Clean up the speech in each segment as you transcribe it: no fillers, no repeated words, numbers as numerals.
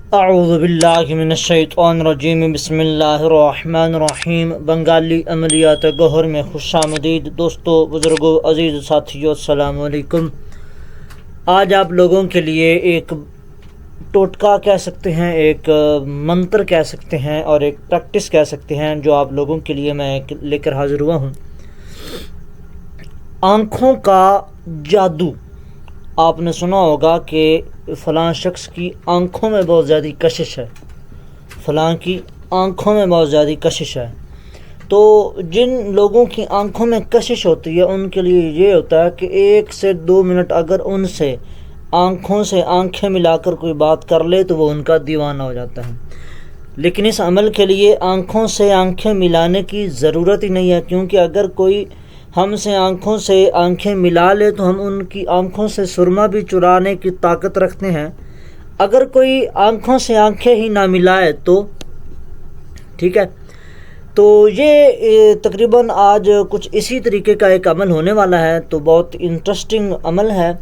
اعوذ باللہ من الشیطان الرجیم، بسم اللہ الرحمن الرحیم۔ بنگالی عملیات گوہر میں خوش آمدید دوستو، بزرگوں، عزیز ساتھیوں، السلام علیکم۔ آج آپ لوگوں کے لیے ایک ٹوٹکا کہہ سکتے ہیں، ایک منتر کہہ سکتے ہیں اور ایک پریکٹس کہہ سکتے ہیں جو آپ لوگوں کے لیے میں لے کر حاضر ہوا ہوں۔ آنکھوں کا جادو۔ آپ نے سنا ہوگا کہ فلاں شخص کی آنکھوں میں بہت زیادہ کشش ہے، فلاں کی آنکھوں میں بہت زیادہ کشش ہے۔ تو جن لوگوں کی آنکھوں میں کشش ہوتی ہے ان کے لیے یہ ہوتا ہے کہ 1 سے 2 منٹ اگر ان سے آنکھوں سے آنکھیں ملا کر کوئی بات کر لے تو وہ ان کا دیوانہ ہو جاتا ہے۔ لیکن اس عمل کے لیے آنکھوں سے آنکھیں ملانے کی ضرورت ہی نہیں ہے، کیونکہ اگر کوئی ہم سے آنکھوں سے آنکھیں ملا لے تو ہم ان کی آنکھوں سے سرما بھی چرانے کی طاقت رکھتے ہیں۔ اگر کوئی آنکھوں سے آنکھیں ہی نہ ملائے تو ٹھیک ہے۔ تو یہ تقریباً آج کچھ اسی طریقے کا ایک عمل ہونے والا ہے، تو بہت انٹرسٹنگ عمل ہے۔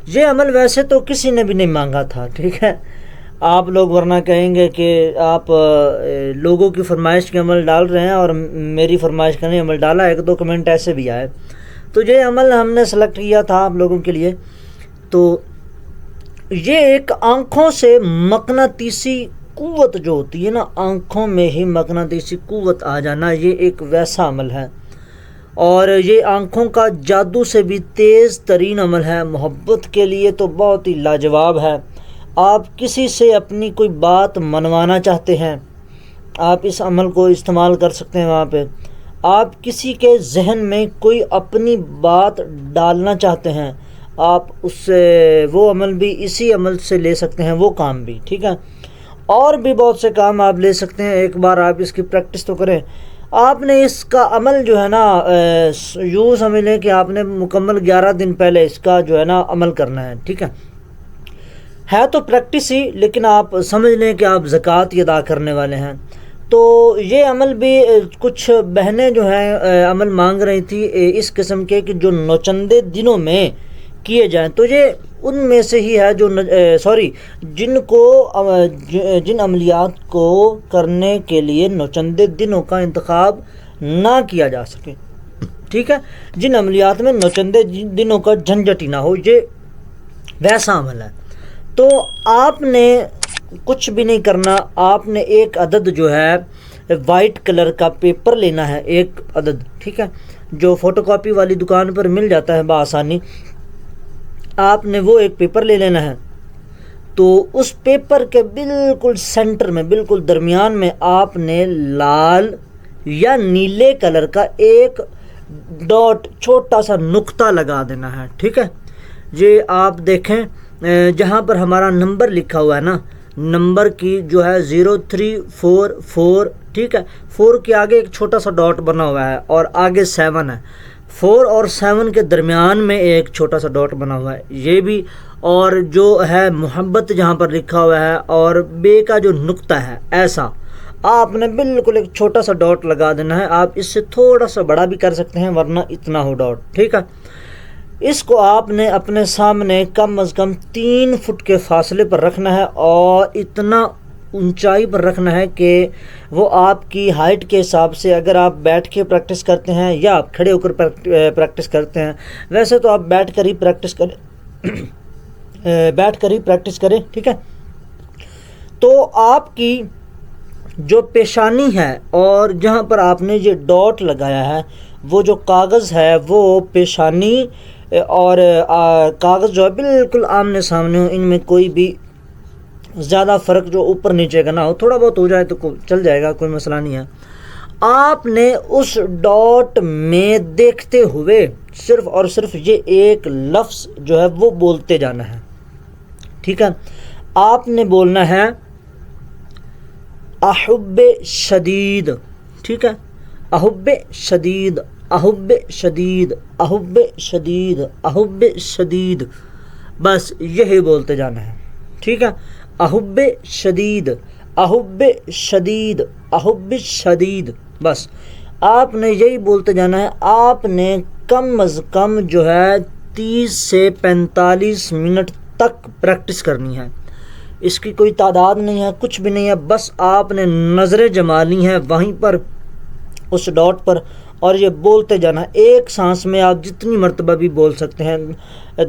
یہ عمل ویسے تو کسی نے بھی نہیں مانگا تھا، ٹھیک ہے۔ آپ لوگ ورنہ کہیں گے کہ آپ لوگوں کی فرمائش کے عمل ڈال رہے ہیں اور میری فرمائش کا نہیں عمل ڈالا ہے، 1-2 کمنٹ ایسے بھی آئے۔ تو یہ عمل ہم نے سلیکٹ کیا تھا آپ لوگوں کے لیے۔ تو یہ ایک آنکھوں سے مقناطیسی قوت جو ہوتی ہے نا، آنکھوں میں ہی مقناطیسی قوت آ جانا، یہ ایک ویسا عمل ہے، اور یہ آنکھوں کا جادو سے بھی تیز ترین عمل ہے۔ محبت کے لیے تو بہت ہی لاجواب ہے۔ آپ کسی سے اپنی کوئی بات منوانا چاہتے ہیں، آپ اس عمل کو استعمال کر سکتے ہیں۔ وہاں پہ آپ کسی کے ذہن میں کوئی اپنی بات ڈالنا چاہتے ہیں، آپ اس سے وہ عمل بھی اسی عمل سے لے سکتے ہیں، وہ کام بھی، ٹھیک ہے۔ اور بھی بہت سے کام آپ لے سکتے ہیں۔ ایک بار آپ اس کی پریکٹس تو کریں۔ آپ نے اس کا عمل جو ہے نا یوں سمجھ لیں کہ آپ نے مکمل 11 دن پہلے اس کا جو ہے نا عمل کرنا ہے، ٹھیک ہے تو پریکٹس ہی، لیکن آپ سمجھ لیں کہ آپ زکوٰۃ ادا کرنے والے ہیں۔ تو یہ عمل بھی کچھ بہنیں جو ہیں عمل مانگ رہی تھی اس قسم کے کہ جو نوچندے دنوں میں کیے جائیں، تو یہ ان میں سے ہی ہے جو جن عملیات کو کرنے کے لیے نوچندے دنوں کا انتخاب نہ کیا جا سکے، ٹھیک ہے۔ جن عملیات میں نوچندے دنوں کا جھنجھٹ ہی نہ ہو، یہ ویسا عمل ہے۔ تو آپ نے کچھ بھی نہیں کرنا، آپ نے ایک عدد جو ہے وائٹ کلر کا پیپر لینا ہے، ایک عدد، ٹھیک ہے، جو فوٹو کاپی والی دکان پر مل جاتا ہے بآسانی۔ آپ نے وہ ایک پیپر لے لینا ہے۔ تو اس پیپر کے بالکل سینٹر میں، بالکل درمیان میں آپ نے لال یا نیلے کلر کا ایک ڈاٹ، چھوٹا سا نقطہ لگا دینا ہے، ٹھیک ہے۔ یہ آپ دیکھیں جہاں پر ہمارا نمبر لکھا ہوا ہے نا، نمبر کی جو ہے 0344، ٹھیک ہے، 4 کے آگے ایک چھوٹا سا ڈاٹ بنا ہوا ہے اور آگے 7 ہے، 4 اور 7 کے درمیان میں ایک چھوٹا سا ڈاٹ بنا ہوا ہے، یہ بھی، اور جو ہے محبت جہاں پر لکھا ہوا ہے اور بے کا جو نقطہ ہے، ایسا آپ نے بالکل ایک چھوٹا سا ڈاٹ لگا دینا ہے۔ آپ اس سے تھوڑا سا بڑا بھی کر سکتے ہیں ورنہ اتنا ہو ڈاٹ، ٹھیک ہے۔ اس کو آپ نے اپنے سامنے کم از کم 3 فٹ کے فاصلے پر رکھنا ہے، اور اتنا اونچائی پر رکھنا ہے کہ وہ آپ کی ہائٹ کے حساب سے، اگر آپ بیٹھ کے پریکٹس کرتے ہیں یا آپ کھڑے ہو کر پریکٹس کرتے ہیں، ویسے تو آپ بیٹھ کر ہی پریکٹس کریں، ٹھیک ہے۔ تو آپ کی جو پیشانی ہے اور جہاں پر آپ نے یہ ڈاٹ لگایا ہے، وہ جو کاغذ ہے وہ پیشانی اور کاغذ جو ہے بالکل آمنے سامنے ہو، ان میں کوئی بھی زیادہ فرق جو اوپر نیچے کا نہ ہو، تھوڑا بہت ہو جائے تو چل جائے گا، کوئی مسئلہ نہیں ہے۔ آپ نے اس ڈاٹ میں دیکھتے ہوئے صرف اور صرف یہ ایک لفظ جو ہے وہ بولتے جانا ہے، ٹھیک ہے۔ آپ نے بولنا ہے احب شدید، ٹھیک ہے، احب شدید، احب شدید، احب شدید، احب شدید، بس یہی بولتے جانا ہے، ٹھیک ہے۔ احب شدید، احب شدید، احب شدید، بس آپ نے یہی بولتے جانا ہے۔ آپ نے کم از کم جو ہے 30 سے 45 منٹ تک پریکٹس کرنی ہے. اس کی کوئی تعداد نہیں ہے، کچھ بھی نہیں ہے، بس آپ نے نظریں جمانی ہیں وہیں پر اس ڈاٹ پر، اور یہ بولتے جانا. ایک سانس میں آپ جتنی مرتبہ بھی بول سکتے ہیں،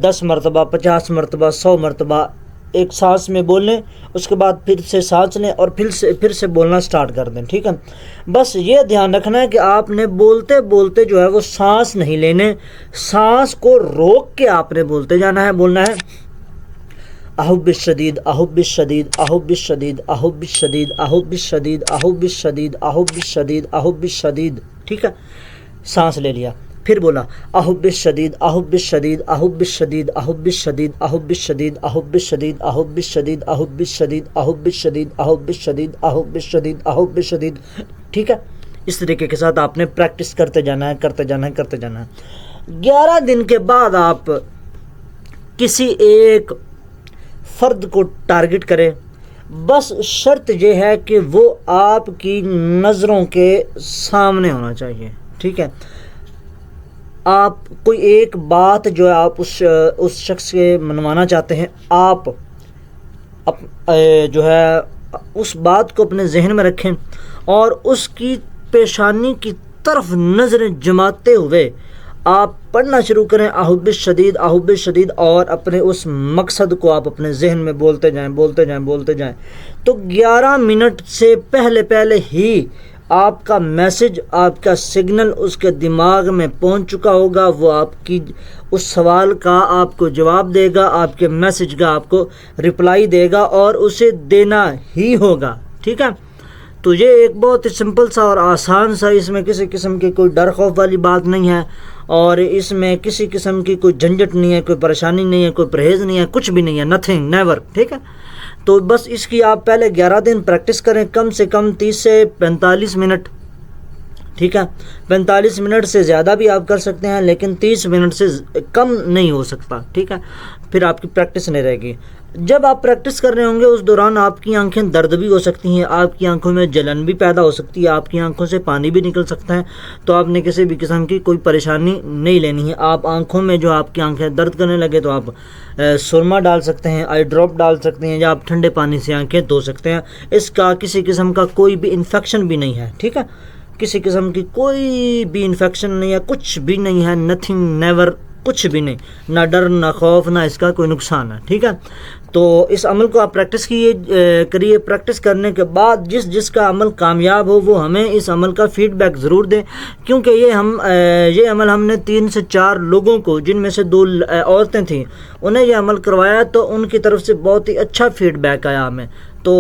10 مرتبہ، 50 مرتبہ، 100 مرتبہ ایک سانس میں بول لیں، اس کے بعد پھر سے سانس لیں اور پھر سے بولنا سٹارٹ کر دیں. ٹھیک ہے، بس یہ دھیان رکھنا ہے کہ آپ نے بولتے بولتے جو ہے وہ سانس نہیں لینے، سانس کو روک کے آپ نے بولتے جانا ہے. بولنا ہے احب الشدید احب الشدید احب الشدید احب الشدید احب الشدید احب الشدید احب الشدید احب الشدید. ٹھیک ہے، سانس لے لیا، پھر بولا احب الشدید احب الشدید احب الشدید احب الشدید احب الشدید احب الشدید احب الشدید احب الشدید احب الشدید احب الشدید احب الشدید احب الشدید. ٹھیک ہے، اس طریقے کے ساتھ آپ نے پریکٹس کرتے جانا ہے کرتے جانا ہے کرتے جانا ہے. 11 دن کے بعد آپ کسی ایک فرد کو ٹارگٹ کریں. بس شرط یہ ہے کہ وہ آپ کی نظروں کے سامنے ہونا چاہیے. ٹھیک ہے، آپ کوئی ایک بات جو ہے آپ اس شخص سے منوانا چاہتے ہیں، آپ جو ہے اس بات کو اپنے ذہن میں رکھیں اور اس کی پیشانی کی طرف نظریں جماتے ہوئے آپ پڑھنا شروع کریں احب الشدید احب الشدید، اور اپنے اس مقصد کو آپ اپنے ذہن میں بولتے جائیں بولتے جائیں بولتے جائیں. تو 11 منٹ سے پہلے ہی آپ کا میسج، آپ کا سگنل اس کے دماغ میں پہنچ چکا ہوگا. وہ آپ کی اس سوال کا آپ کو جواب دے گا، آپ کے میسج کا آپ کو رپلائی دے گا اور اسے دینا ہی ہوگا. ٹھیک ہے، تو یہ ایک بہت ہی سمپل سا اور آسان سا، اس میں کسی قسم کی کوئی ڈر خوف والی بات نہیں ہے، اور اس میں کسی قسم کی کوئی جھنجھٹ نہیں ہے، کوئی پریشانی نہیں ہے، کوئی پرہیز نہیں ہے، کچھ بھی نہیں ہے، نتھنگ، نیور. ٹھیک ہے، تو بس اس کی آپ پہلے 11 دن پریکٹس کریں، کم سے کم 30 سے 45 منٹ. ٹھیک ہے، 45 منٹ سے زیادہ بھی آپ کر سکتے ہیں، لیکن 30 منٹ سے کم نہیں ہو سکتا. ٹھیک ہے، پھر آپ کی پریکٹس نہیں رہے گی. جب آپ پریکٹس کر رہے ہوں گے اس دوران آپ کی آنکھیں درد بھی ہو سکتی ہیں، آپ کی آنکھوں میں جلن بھی پیدا ہو سکتی ہے، آپ کی آنکھوں سے پانی بھی نکل سکتا ہے. تو آپ نے کسی بھی قسم کی کوئی پریشانی نہیں لینی ہے. آپ آنکھوں میں جو آپ کی آنکھیں درد کرنے لگے تو آپ سرما ڈال سکتے ہیں، آئی ڈراپ ڈال سکتے ہیں، یا آپ ٹھنڈے پانی سے آنکھیں دھو سکتے ہیں. اس کا کسی قسم کا کوئی بھی انفیکشن بھی نہیں ہے. ٹھیک ہے، کسی قسم کی کوئی بھی انفیکشن نہیں ہے، کچھ بھی نہیں ہے، نتھنگ، نیور، کچھ بھی نہیں، نہ ڈر نہ خوف، نہ اس کا کوئی نقصان ہے. ٹھیک ہے، تو اس عمل کو آپ پریکٹس کریے. پریکٹس کرنے کے بعد جس کا عمل کامیاب ہو وہ ہمیں اس عمل کا فیڈ بیک ضرور دیں، کیونکہ یہ عمل ہم نے 3 سے 4 لوگوں کو، جن میں سے 2 عورتیں تھیں، انہیں یہ عمل کروایا تو ان کی طرف سے بہت ہی اچھا فیڈ بیک آیا ہمیں. تو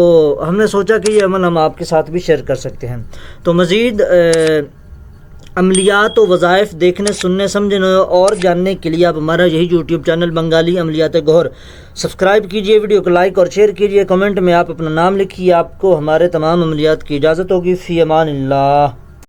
ہم نے سوچا کہ یہ عمل ہم آپ کے ساتھ بھی شیئر کر سکتے ہیں. تو مزید عملیات و وظائف دیکھنے، سننے، سمجھنے اور جاننے کے لیے آپ ہمارا یہی یوٹیوب چینل بنگالی عملیات گوہر سبسکرائب کیجئے، ویڈیو کو لائک اور شیئر کیجئے، کمنٹ میں آپ اپنا نام لکھیے. آپ کو ہمارے تمام عملیات کی اجازت ہوگی. فی امان اللہ.